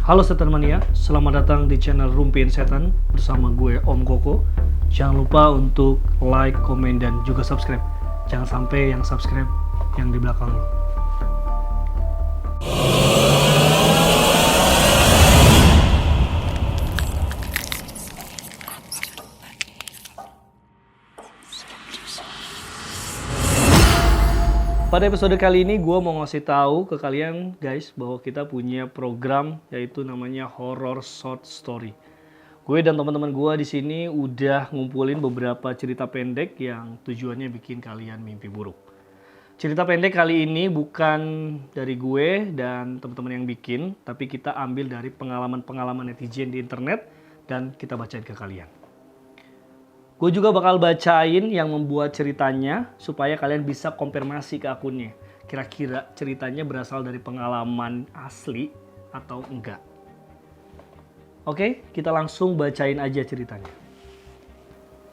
Halo Setan Mania, selamat datang di channel Rumpiin Setan bersama gue Om Koko. Jangan lupa untuk like, komen, dan juga subscribe. Jangan sampai yang subscribe yang di belakang lo. Pada episode kali ini gue mau ngasih tahu ke kalian guys bahwa kita punya program yaitu namanya Horror Short Story. Gue dan teman-teman gue di sini udah ngumpulin beberapa cerita pendek yang tujuannya bikin kalian mimpi buruk. Cerita pendek kali ini bukan dari gue dan teman-teman yang bikin, tapi kita ambil dari pengalaman-pengalaman netizen di internet dan kita bacain ke kalian. Gue juga bakal bacain yang membuat ceritanya supaya kalian bisa konfirmasi ke akunnya. Kira-kira ceritanya berasal dari pengalaman asli atau enggak. Oke, kita langsung bacain aja ceritanya.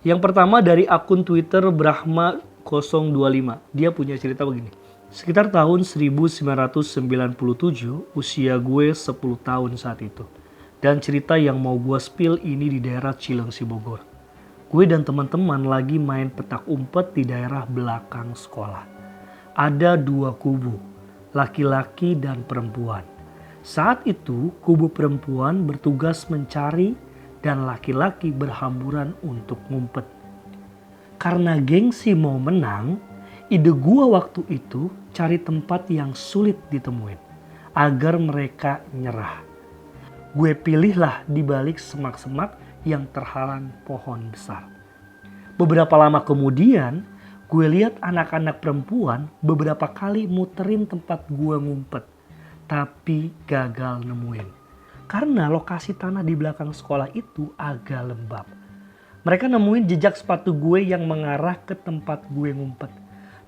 Yang pertama dari akun Twitter Brahma025. Dia punya cerita begini. Sekitar tahun 1997, usia gue 10 tahun saat itu. Dan cerita yang mau gue spill ini di daerah Cilengsi, Bogor. Gue dan teman-teman lagi main petak umpet di daerah belakang sekolah. Ada dua kubu, laki-laki dan perempuan. Saat itu kubu perempuan bertugas mencari dan laki-laki berhamburan untuk ngumpet. Karena gengsi mau menang, ide gue waktu itu cari tempat yang sulit ditemuin agar mereka nyerah. Gue pilihlah di balik semak-semak yang terhalang pohon besar. Beberapa lama kemudian, gue lihat anak-anak perempuan beberapa kali muterin tempat gue ngumpet, tapi gagal nemuin. Karena lokasi tanah di belakang sekolah itu agak lembab. Mereka nemuin jejak sepatu gue yang mengarah ke tempat gue ngumpet,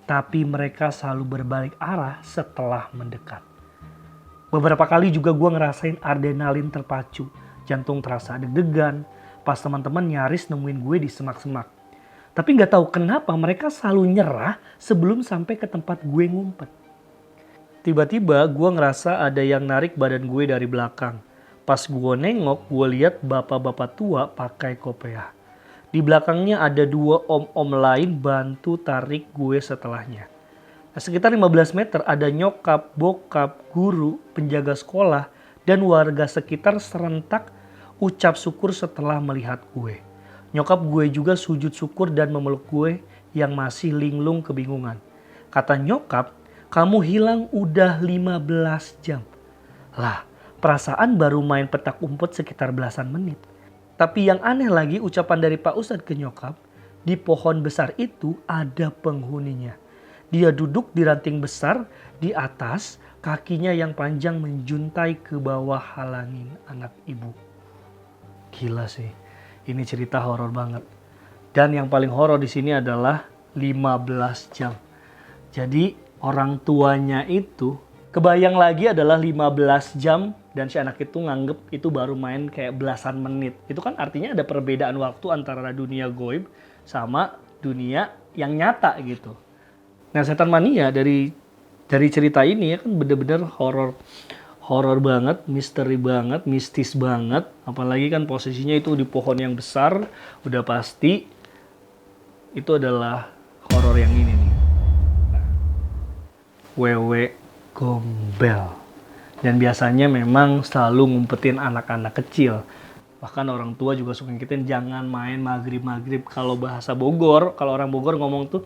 tapi mereka selalu berbalik arah setelah mendekat. Beberapa kali juga gue ngerasain adrenalin terpacu, jantung terasa deg-degan, pas teman-teman nyaris nemuin gue di semak-semak. Tapi gak tahu kenapa mereka selalu nyerah sebelum sampai ke tempat gue ngumpet. Tiba-tiba gue ngerasa ada yang narik badan gue dari belakang. Pas gue nengok, gue lihat bapak-bapak tua pakai kopiah. Di belakangnya ada dua om-om lain bantu tarik gue setelahnya. Nah, sekitar 15 meter ada nyokap, bokap, guru, penjaga sekolah, dan warga sekitar serentak ucap syukur setelah melihat gue. Nyokap gue juga sujud syukur dan memeluk gue yang masih linglung kebingungan. Kata nyokap, kamu hilang udah 15 jam. Lah, perasaan baru main petak umpet sekitar belasan menit. Tapi yang aneh lagi ucapan dari Pak Ustadz ke nyokap, di pohon besar itu ada penghuninya. Dia duduk di ranting besar, di atas kakinya yang panjang menjuntai ke bawah halangin anak ibu. Gila sih, ini cerita horor banget. Dan yang paling horor di sini adalah 15 jam. Jadi orang tuanya itu kebayang lagi adalah 15 jam dan si anak itu nganggep itu baru main kayak belasan menit. Itu kan artinya ada perbedaan waktu antara dunia goib sama dunia yang nyata gitu. Nah, Setan Mania dari cerita ini ya kan bener-bener horor banget, misteri banget, mistis banget. Apalagi kan posisinya itu di pohon yang besar, udah pasti itu adalah horor yang ini nih. Wewe Gombel. Dan biasanya memang selalu ngumpetin anak-anak kecil. Bahkan orang tua juga suka ngikutin jangan main maghrib-maghrib. Kalau bahasa Bogor, kalau orang Bogor ngomong tuh,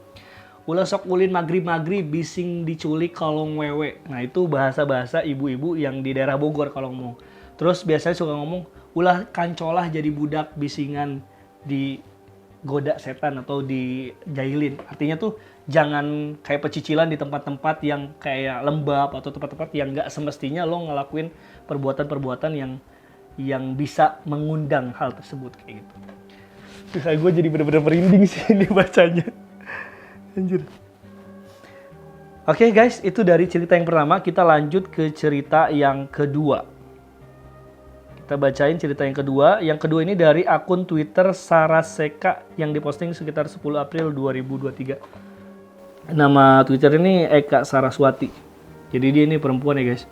ulah sok ulin maghrib-maghrib bising diculik kolong wewe. Nah itu bahasa-bahasa ibu-ibu yang di daerah Bogor kalau ngomong. Terus biasanya suka ngomong ulah kancolah jadi budak bisingan digoda setan atau dijailin. Artinya tuh jangan kayak pecicilan di tempat-tempat yang kayak lembab atau tempat-tempat yang gak semestinya lo ngelakuin perbuatan-perbuatan yang bisa mengundang hal tersebut kayak gitu. Terus gue jadi bener-bener merinding sih ini bacanya. Anjir. Oke guys, itu dari cerita yang pertama. Kita lanjut ke cerita yang kedua. Kita bacain cerita yang kedua. Yang kedua ini dari akun Twitter Saraseka yang diposting sekitar 10 April 2023. Nama Twitter ini Eka Saraswati. Jadi dia ini perempuan ya guys.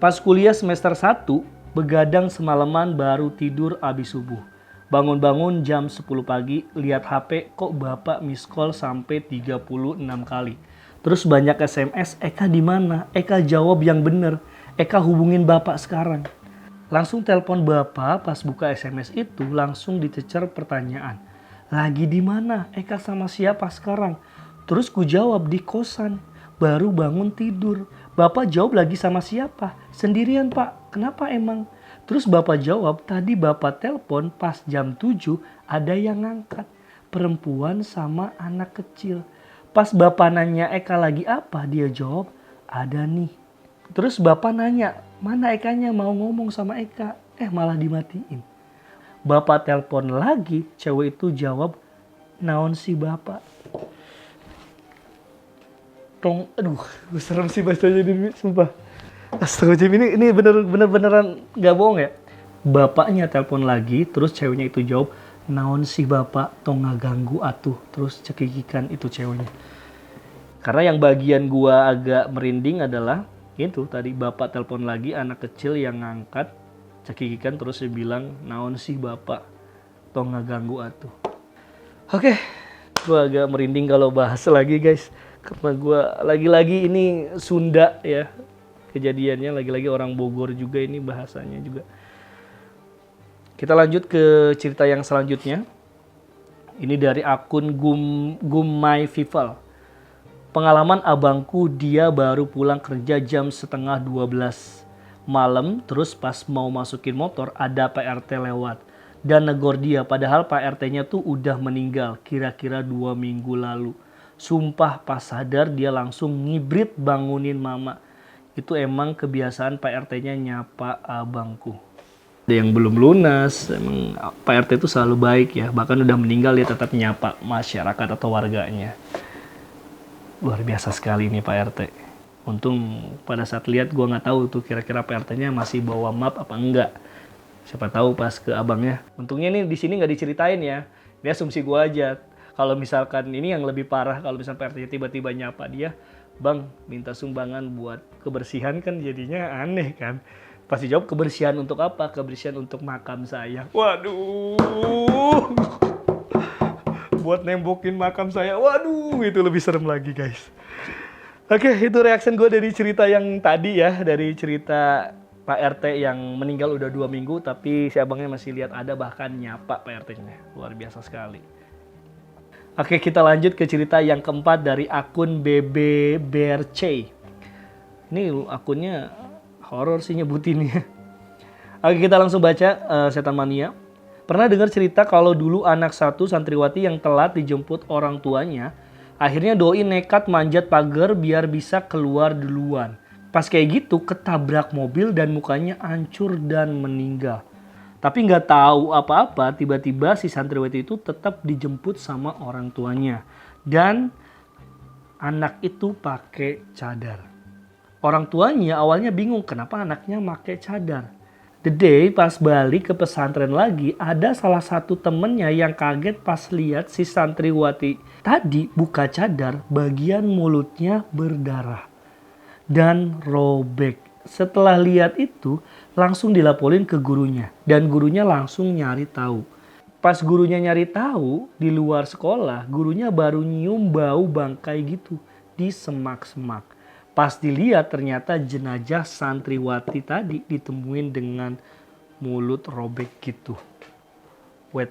Pas kuliah semester 1, Begadang semalaman baru tidur abis subuh. Bangun-bangun jam 10 pagi, lihat HP kok bapak miss call sampai 36 kali. Terus banyak SMS, Eka di mana? Eka jawab yang bener. Eka hubungin bapak sekarang. Langsung telepon bapak, pas buka SMS itu langsung dicecer pertanyaan. Lagi di mana? Eka sama siapa sekarang? Terus ku jawab di kosan. Baru bangun tidur. Bapak jawab lagi sama siapa? Sendirian pak. Kenapa emang? Terus bapak jawab, tadi bapak telepon pas jam 7 ada yang ngangkat. Perempuan sama anak kecil. Pas bapak nanya Eka lagi apa? Dia jawab, ada nih. Terus bapak nanya, mana Ekanya mau ngomong sama Eka? Malah dimatiin. Bapak telepon lagi, cewek itu jawab, naon si bapak? Aduh, serem sih bacanya ini, sumpah. Astagfirullahaladzim, ini beneran gak bohong ya. Bapaknya telepon lagi, terus ceweknya itu jawab, naon si bapak, tong ngaganggu atuh. Terus cekikikan itu ceweknya. Karena yang bagian gua agak merinding adalah, itu tadi bapak telepon lagi, anak kecil yang ngangkat, cekikikan terus dia bilang, naon si bapak, tong ngaganggu atuh. Oke, gua agak merinding kalau bahas lagi guys. Karena gue lagi-lagi ini Sunda ya kejadiannya, lagi-lagi orang Bogor juga ini bahasanya juga. Kita lanjut ke cerita yang selanjutnya. Ini dari akun Gumai Vival. Pengalaman abangku, dia baru pulang kerja jam setengah 12 malam, terus pas mau masukin motor ada PRT lewat dan negor dia, padahal PRT-nya tuh udah meninggal kira-kira 2 minggu lalu. Sumpah pas sadar dia langsung ngibrit bangunin mama. Itu emang kebiasaan Pak RT-nya nyapa abangku. Ada yang belum lunas, emang Pak RT itu selalu baik ya. Bahkan udah meninggal dia tetap nyapa masyarakat atau warganya. Luar biasa sekali nih Pak RT. Untung pada saat lihat gue nggak tahu tuh kira-kira Pak RT-nya masih bawa map apa enggak. Siapa tahu pas ke abangnya. Untungnya nih di sini nggak diceritain ya. Ini asumsi gue aja. Kalau misalkan ini yang lebih parah, kalau misalkan PRT tiba-tiba nyapa dia, bang minta sumbangan buat kebersihan, kan jadinya aneh kan. Pasti jawab kebersihan untuk apa? Kebersihan untuk makam saya. Waduh, buat nembokin makam saya. Waduh, itu lebih serem lagi guys. Oke, itu reaction gue dari cerita yang tadi ya, dari cerita Pak RT yang meninggal udah 2 minggu, tapi si abangnya masih lihat ada, bahkan nyapa Pak RT-nya. Luar biasa sekali. Oke, kita lanjut ke cerita yang keempat dari akun BBBRC. Ini akunnya horor sih nyebutinnya. Oke, kita langsung baca Setan Mania. Pernah dengar cerita kalau dulu anak satu santriwati yang telat dijemput orang tuanya, akhirnya doi nekat manjat pagar biar bisa keluar duluan. Pas kayak gitu ketabrak mobil dan mukanya hancur dan meninggal. Tapi nggak tahu apa-apa, tiba-tiba si santriwati itu tetap dijemput sama orang tuanya. Dan anak itu pakai cadar. Orang tuanya awalnya bingung kenapa anaknya pakai cadar. The day pas balik ke pesantren lagi, ada salah satu temennya yang kaget pas lihat si santriwati tadi buka cadar, bagian mulutnya berdarah dan robek. Setelah lihat itu, langsung dilaporin ke gurunya. Dan gurunya langsung nyari tahu. Pas gurunya nyari tahu, di luar sekolah, gurunya baru nyium bau bangkai gitu di semak-semak. Pas dilihat ternyata jenazah santriwati tadi ditemuin dengan mulut robek gitu. Wait.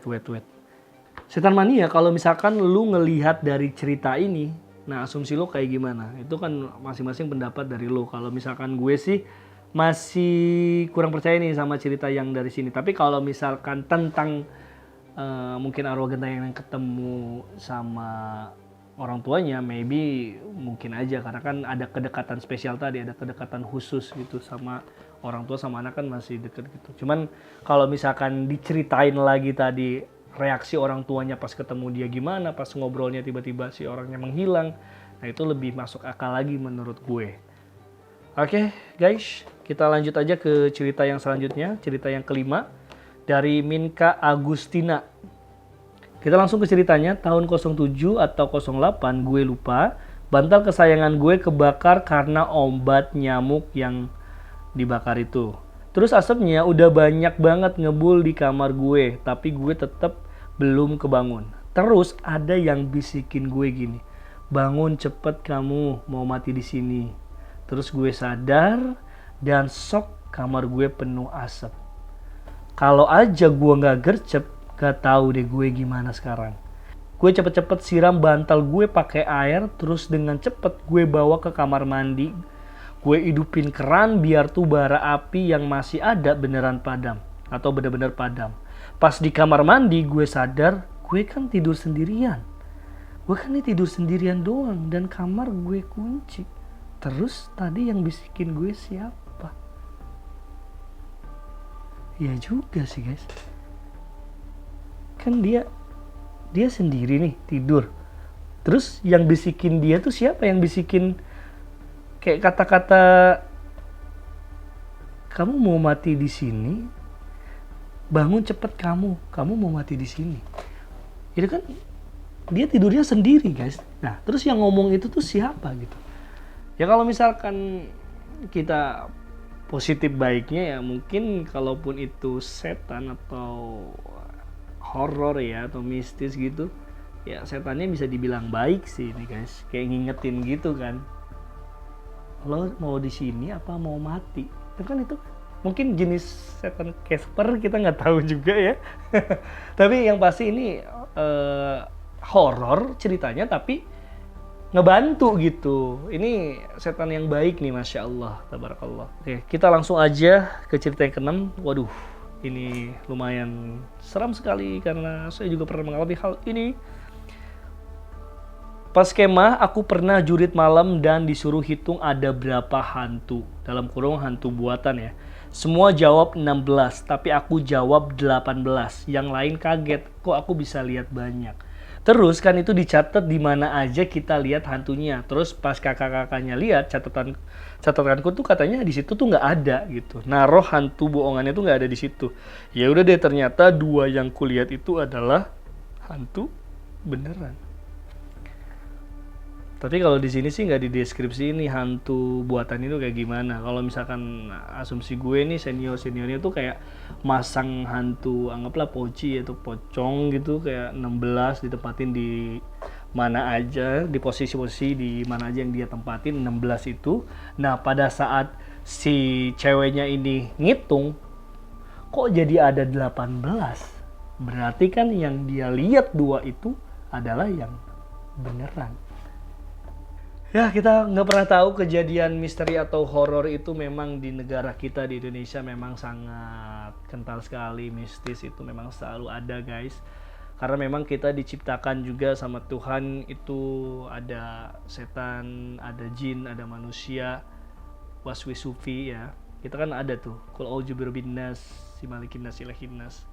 Setan Mania, kalau misalkan lu ngelihat dari cerita ini, nah, asumsi lo kayak gimana? Itu kan masing-masing pendapat dari lo. Kalau misalkan gue sih masih kurang percaya nih sama cerita yang dari sini. Tapi kalau misalkan tentang mungkin arwah gentayangan yang ketemu sama orang tuanya, maybe mungkin aja. Karena kan ada kedekatan spesial tadi, ada kedekatan khusus gitu sama orang tua sama anak kan masih deket gitu. Cuman kalau misalkan diceritain lagi tadi, reaksi orang tuanya pas ketemu dia gimana, pas ngobrolnya tiba-tiba si orangnya menghilang. Nah itu lebih masuk akal lagi menurut gue. Oke guys, kita lanjut aja ke cerita yang selanjutnya. Cerita yang kelima dari Minka Agustina. Kita langsung ke ceritanya. Tahun 07 atau 08 gue lupa. Bantal kesayangan gue kebakar karena obat nyamuk yang dibakar itu. Terus asapnya udah banyak banget ngebul di kamar gue, tapi gue tetap belum kebangun. Terus ada yang bisikin gue gini, bangun cepet kamu, mau mati di sini. Terus gue sadar dan shock, kamar gue penuh asap. Kalau aja gue nggak gercep, gak tahu deh gue gimana sekarang. Gue cepet-cepet siram bantal gue pakai air, terus dengan cepet gue bawa ke kamar mandi. Gue hidupin keran biar tuh bara api yang masih ada beneran padam atau bener-bener padam. Pas di kamar mandi gue sadar gue kan tidur sendirian. Gue kan nih tidur sendirian doang dan kamar gue kunci. Terus tadi yang bisikin gue siapa? Ya juga sih guys. Kan dia sendiri nih tidur. Terus yang bisikin dia tuh siapa? Yang bisikin kayak kata-kata kamu mau mati di sini, bangun cepet kamu mau mati di sini. Itu kan dia tidurnya sendiri guys. Nah terus yang ngomong itu tuh siapa gitu? Ya kalau misalkan kita positif baiknya ya mungkin kalaupun itu setan atau horor ya atau mistis gitu, ya setannya bisa dibilang baik sih ini guys. Kayak ngingetin gitu kan. Lo mau di sini apa mau mati? Itu kan itu mungkin jenis setan Casper, kita nggak tahu juga ya. Tapi yang pasti ini horor ceritanya tapi ngebantu gitu. Ini setan yang baik nih, masya Allah, tabarakallah. Oke, kita langsung aja ke cerita yang keenam. Waduh, ini lumayan seram sekali karena saya juga pernah mengalami hal ini. Pas kemah, aku pernah jurit malam dan disuruh hitung ada berapa hantu. Dalam kurung hantu buatan ya. Semua jawab 16, tapi aku jawab 18. Yang lain kaget, kok aku bisa lihat banyak. Terus kan itu dicatat di mana aja kita lihat hantunya. Terus pas kakak-kakaknya lihat, catatanku tuh katanya di situ tuh nggak ada gitu. Naruh hantu bohongannya tuh nggak ada di situ. Ya udah deh, ternyata 2 yang kulihat itu adalah hantu beneran. Tapi kalau di sini sih nggak dideskripsi ini hantu buatan itu kayak gimana. Kalau misalkan asumsi gue nih seniornya tuh kayak masang hantu, anggaplah poci atau pocong gitu, kayak 16 ditempatin di mana aja, di posisi-posisi di mana aja yang dia tempatin 16 itu. Nah pada saat si ceweknya ini ngitung, kok jadi ada 18? Berarti kan yang dia lihat 2 itu adalah yang beneran. Ya kita nggak pernah tahu, kejadian misteri atau horor itu memang di negara kita di Indonesia memang sangat kental sekali. Mistis itu memang selalu ada guys. Karena memang kita diciptakan juga sama Tuhan itu ada setan, ada jin, ada manusia, waswis sufi ya. Kita kan ada tuh, qul a'udzu birabbinas, si malikin nas ilahin nas.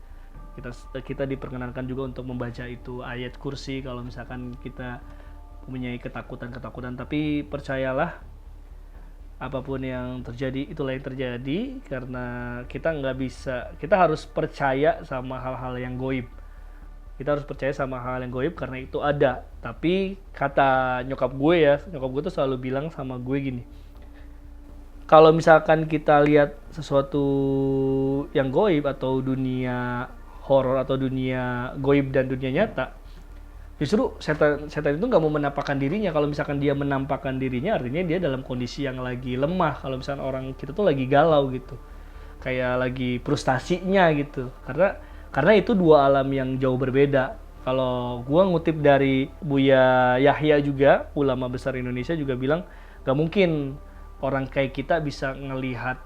Kita diperkenankan juga untuk membaca itu ayat kursi kalau misalkan kita mempunyai ketakutan, tapi percayalah apapun yang terjadi itulah yang terjadi, karena kita harus percaya sama hal-hal yang goib. Kita harus percaya sama hal yang goib karena itu ada. Tapi kata nyokap gue tuh selalu bilang sama gue gini, kalau misalkan kita lihat sesuatu yang goib atau dunia horor atau dunia goib dan dunia nyata, justru setan itu nggak mau menampakkan dirinya. Kalau misalkan dia menampakkan dirinya, artinya dia dalam kondisi yang lagi lemah. Kalau misalkan orang kita tuh lagi galau gitu, kayak lagi frustasinya gitu. Karena itu 2 alam yang jauh berbeda. Kalau gua ngutip dari Buya Yahya juga, ulama besar Indonesia juga bilang, nggak mungkin orang kayak kita bisa ngelihat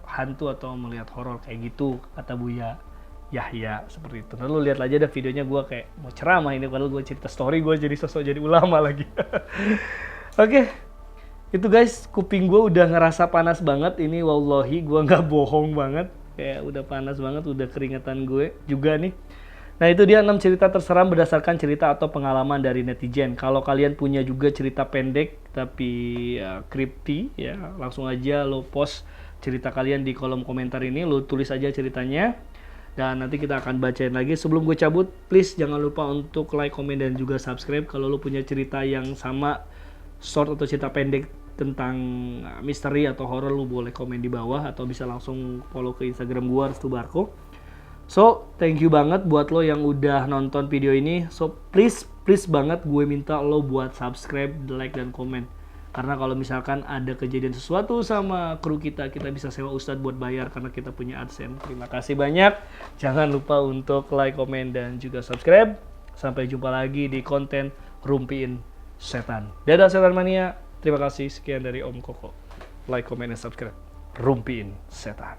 hantu atau melihat horor kayak gitu, kata Buya Yahya seperti itu. Nah, lu lihat aja dah videonya, gue kayak mau ceramah ini, kalau gue cerita story gue jadi sosok jadi ulama lagi. Oke, itu guys, kuping gue udah ngerasa panas banget ini, wallahi gue nggak bohong banget, kayak udah panas banget, udah keringetan gue juga nih. Nah itu dia 6 cerita terseram berdasarkan cerita atau pengalaman dari netizen. Kalau kalian punya juga cerita pendek tapi creepy ya, langsung aja lo post cerita kalian di kolom komentar ini, lo tulis aja ceritanya. Dan nanti kita akan bacain lagi. Sebelum gue cabut, please jangan lupa untuk like, komen, dan juga subscribe. Kalau lo punya cerita yang sama, short atau cerita pendek tentang misteri atau horror, lu boleh komen di bawah atau bisa langsung follow ke Instagram gua Restu Barko. So, thank you banget buat lo yang udah nonton video ini. So, please banget gue minta lo buat subscribe, like, dan komen. Karena kalau misalkan ada kejadian sesuatu sama kru kita bisa sewa Ustadz buat bayar karena kita punya AdSense. Terima kasih banyak. Jangan lupa untuk like, komen, dan juga subscribe. Sampai jumpa lagi di konten Rumpiin Setan. Dadah Setan Mania. Terima kasih. Sekian dari Om Koko. Like, comment, dan subscribe. Rumpiin Setan.